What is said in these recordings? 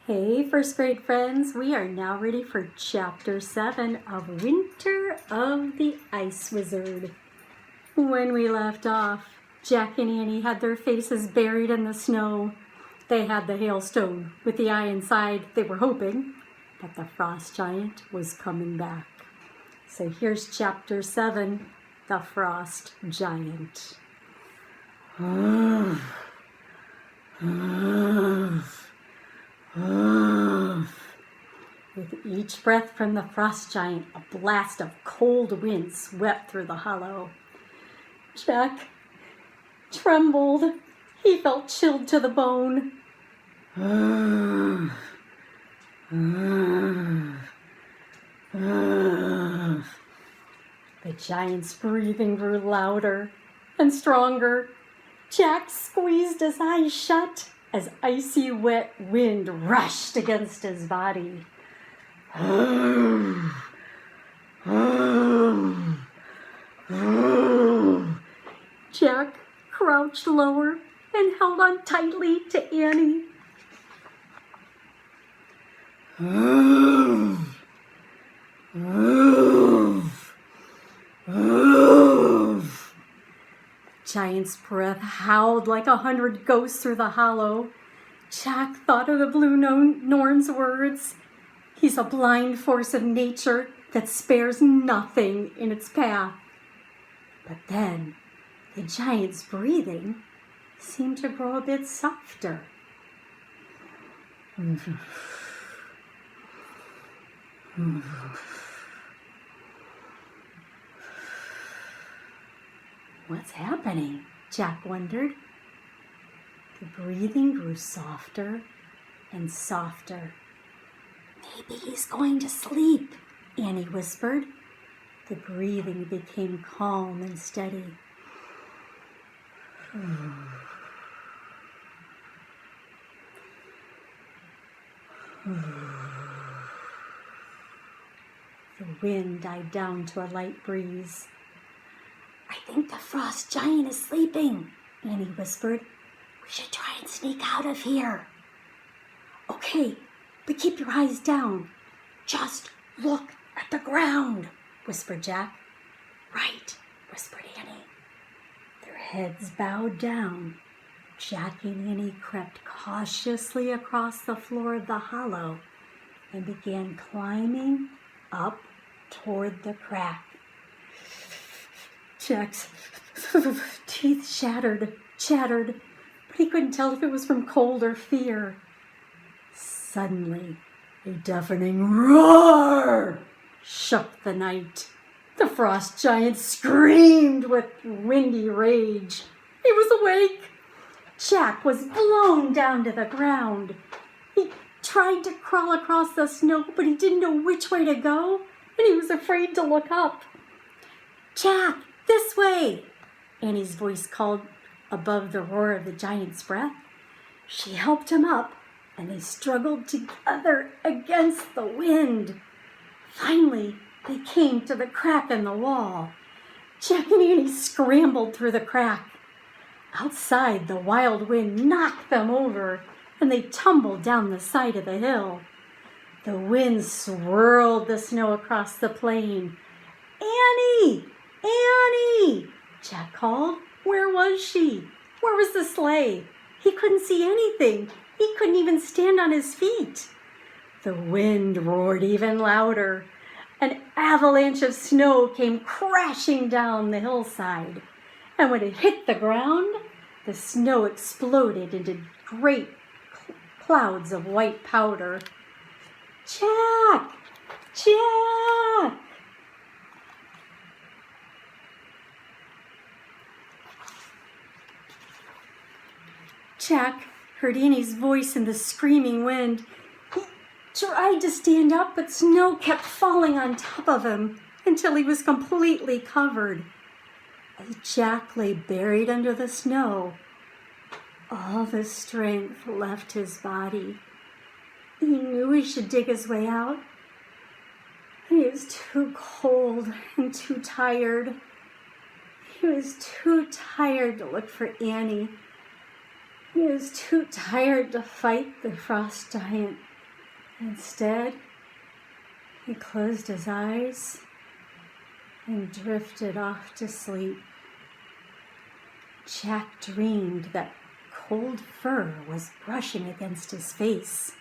Hey, first grade friends, we are now ready for Chapter 7 of Winter of the Ice Wizard. When we left off, Jack and Annie had their faces buried in the snow. They had the hailstone with the eye inside, they were hoping, but the frost giant was coming back. So here's Chapter 7, the Frost Giant. With each breath from the frost giant, a blast of cold wind swept through the hollow. Jack trembled. He felt chilled to the bone. The giant's breathing grew louder and stronger. Jack squeezed his eyes shut as icy wet wind rushed against his body. Jack crouched lower and held on tightly to Annie. Giant's breath howled like 100 ghosts through the hollow. Jack thought of the Blue Norn's words. He's a blind force of nature that spares nothing in its path. But then, the giant's breathing seemed to grow a bit softer. What's happening? Jack wondered. The breathing grew softer and softer. Maybe he's going to sleep, Annie whispered. The breathing became calm and steady. The wind died down to a light breeze. I think the frost giant is sleeping, Annie whispered. We should try and sneak out of here. Okay, but keep your eyes down. Just look at the ground, whispered Jack. Right, whispered Annie. Their heads bowed down. Jack and Annie crept cautiously across the floor of the hollow and began climbing up toward the crack. Jack's teeth chattered, but he couldn't tell if it was from cold or fear. Suddenly, a deafening roar shook the night. The frost giant screamed with windy rage. He was awake. Jack was blown down to the ground. He tried to crawl across the snow, but he didn't know which way to go, and he was afraid to look up. Jack, this way, Annie's voice called above the roar of the giant's breath. She helped him up, and they struggled together against the wind. Finally, they came to the crack in the wall. Jack and Annie scrambled through the crack. Outside, the wild wind knocked them over, and they tumbled down the side of the hill. The wind swirled the snow across the plain. Annie! Annie! Jack called. Where was she? Where was the sleigh? He couldn't see anything. He couldn't even stand on his feet. The wind roared even louder. An avalanche of snow came crashing down the hillside. And when it hit the ground, the snow exploded into great clouds of white powder. Jack! Jack! Jack heard Annie's voice in the screaming wind. He tried to stand up, but snow kept falling on top of him until he was completely covered. As Jack lay buried under the snow, all the strength left his body. He knew he should dig his way out. He was too cold and too tired. He was too tired to look for Annie. He was too tired to fight the frost giant. Instead, he closed his eyes and drifted off to sleep. Jack dreamed that cold fur was brushing against his face.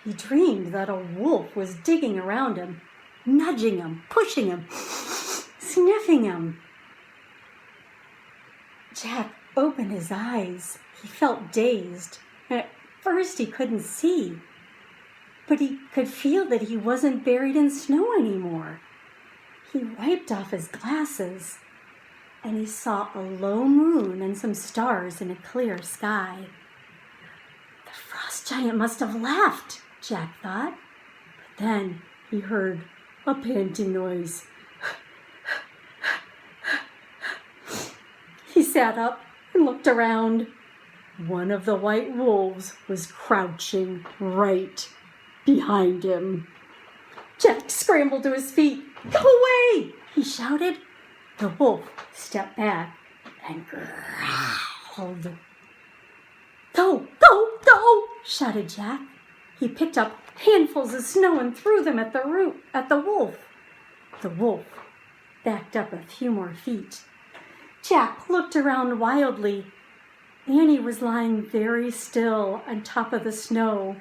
He dreamed that a wolf was digging around him, nudging him, pushing him, sniffing him. Jack opened his eyes. He felt dazed. At first he couldn't see, but he could feel that he wasn't buried in snow anymore. He wiped off his glasses, and he saw a low moon and some stars in a clear sky. The frost giant must have left, Jack thought. But then he heard a panting noise. He sat up and looked around. One of the white wolves was crouching right behind him. Jack scrambled to his feet. "Go away!" he shouted. The wolf stepped back and growled. "Go, go, go!" shouted Jack. He picked up handfuls of snow and threw them at the wolf. The wolf backed up a few more feet. Jack looked around wildly. Annie was lying very still on top of the snow.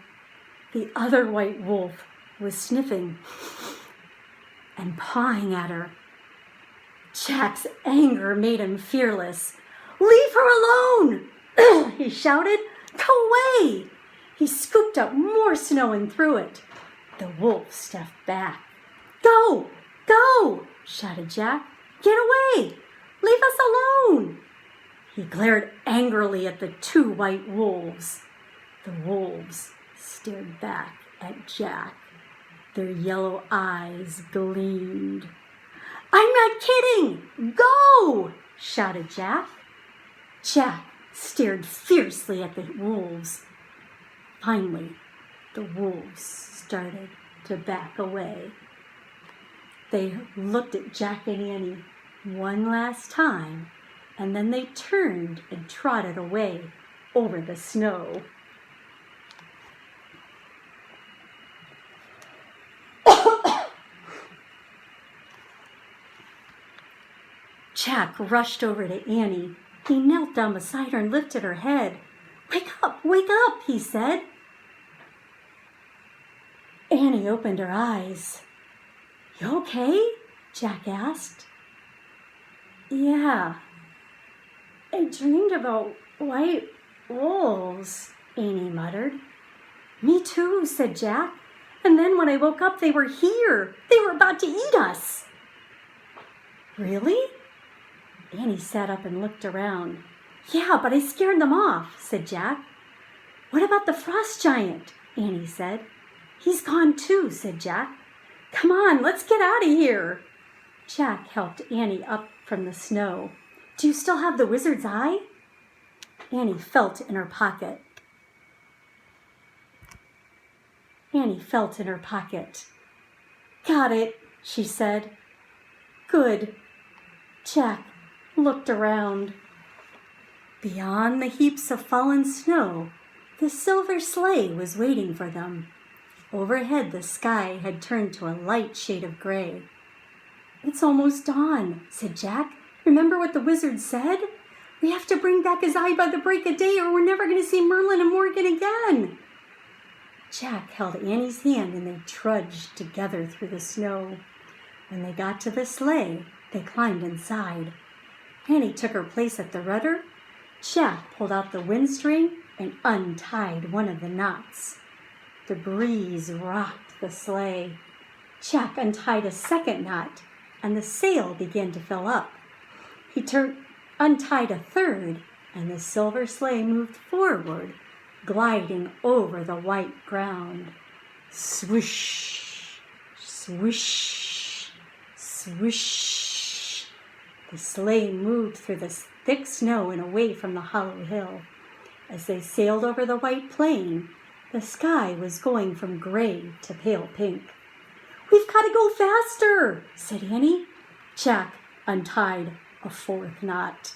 The other white wolf was sniffing and pawing at her. Jack's anger made him fearless. "Leave her alone!" he shouted. "Go away!" He scooped up more snow and threw it. The wolf stepped back. "Go! Go!" shouted Jack. "Get away! Leave us alone!" He glared angrily at the two white wolves. The wolves stared back at Jack. Their yellow eyes gleamed. "I'm not kidding! Go!" shouted Jack. Jack stared fiercely at the wolves. Finally, the wolves started to back away. They looked at Jack and Annie one last time, and then they turned and trotted away over the snow. Jack rushed over to Annie. He knelt down beside her and lifted her head. Wake up, he said. Annie opened her eyes. "You okay?" Jack asked. "Yeah, I dreamed about white wolves," Annie muttered. "Me too," said Jack. "And then when I woke up, they were here. They were about to eat us." "Really?" Annie sat up and looked around. "Yeah, but I scared them off," said Jack. "What about the frost giant?" Annie said. "He's gone too," said Jack. "Come on, let's get out of here." Jack helped Annie up from the snow. "Do you still have the wizard's eye?" Annie felt in her pocket. "Got it," she said. "Good." Jack looked around. Beyond the heaps of fallen snow, the silver sleigh was waiting for them. Overhead, the sky had turned to a light shade of gray. "It's almost dawn," said Jack. "Remember what the wizard said? We have to bring back his eye by the break of day or we're never going to see Merlin and Morgan again." Jack held Annie's hand and they trudged together through the snow. When they got to the sleigh, they climbed inside. Annie took her place at the rudder. Jack pulled out the windstring and untied one of the knots. The breeze rocked the sleigh. Jack untied a second knot, and the sail began to fill up. He untied a third, and the silver sleigh moved forward, gliding over the white ground. Swish, swish, swish. The sleigh moved through the thick snow and away from the hollow hill. As they sailed over the white plain, the sky was going from gray to pale pink. "We've got to go faster," said Annie. Jack untied a fourth knot.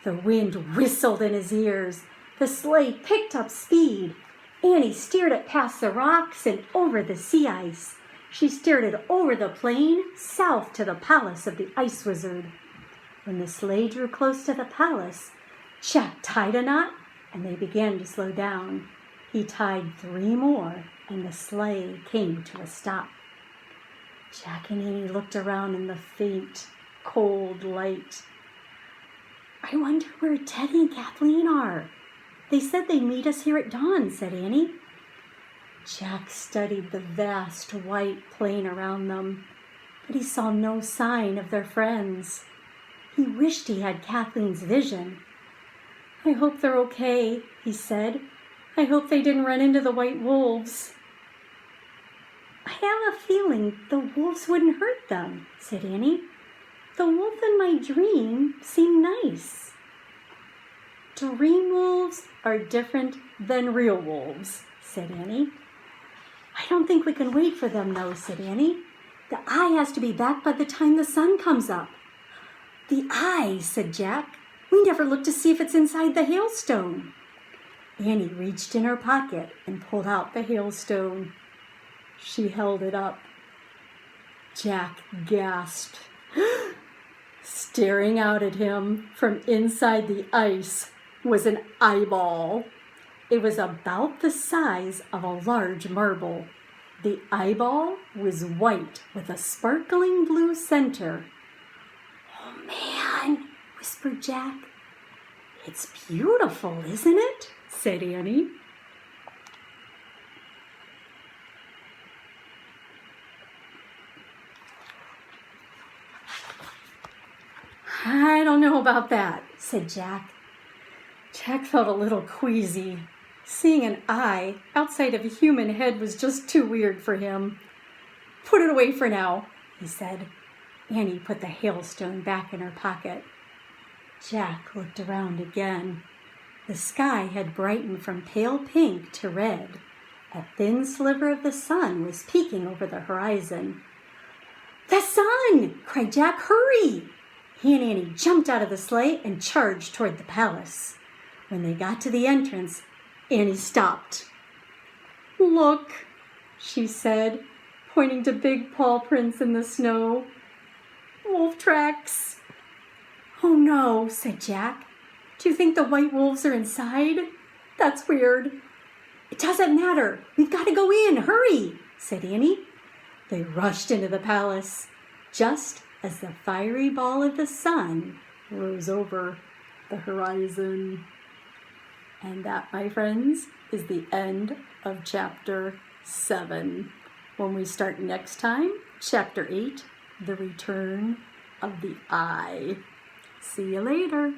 The wind whistled in his ears. The sleigh picked up speed. Annie steered it past the rocks and over the sea ice. She steered it over the plain, south to the palace of the ice wizard. When the sleigh drew close to the palace, Jack tied a knot and they began to slow down. He tied 3 more and the sleigh came to a stop. Jack and Annie looked around in the faint, cold light. "I wonder where Teddy and Kathleen are. They said they'd meet us here at dawn," said Annie. Jack studied the vast white plain around them, but he saw no sign of their friends. He wished he had Kathleen's vision. "I hope they're okay," he said. "I hope they didn't run into the white wolves." "I have a feeling the wolves wouldn't hurt them," said Annie. "The wolf in my dream seemed nice." "Dream wolves are different than real wolves," said Annie. "I don't think we can wait for them, though," said Annie. "The eye has to be back by the time the sun comes up." "The eye," said Jack. "We never looked to see if it's inside the hailstone." Annie reached in her pocket and pulled out the hailstone. She held it up. Jack gasped. Staring out at him from inside the ice was an eyeball. It was about the size of a large marble. The eyeball was white with a sparkling blue center. "Oh man," whispered Jack. "It's beautiful, isn't it?" said Annie. "I don't know about that," said Jack. Jack felt a little queasy. Seeing an eye outside of a human head was just too weird for him. "Put it away for now," he said. Annie put the hailstone back in her pocket. Jack looked around again. The sky had brightened from pale pink to red. A thin sliver of the sun was peeking over the horizon. "The sun!" cried Jack. "Hurry!" He and Annie jumped out of the sleigh and charged toward the palace. When they got to the entrance, Annie stopped. "Look," she said, pointing to big paw prints in the snow. "Wolf tracks." "Oh no," said Jack. "Do you think the white wolves are inside? That's weird." "It doesn't matter. We've got to go in. Hurry," said Annie. They rushed into the palace just as the fiery ball of the sun rose over the horizon. And that, my friends, is the end of chapter 7. When we start next time, chapter 8, The Return of the Eye. See you later.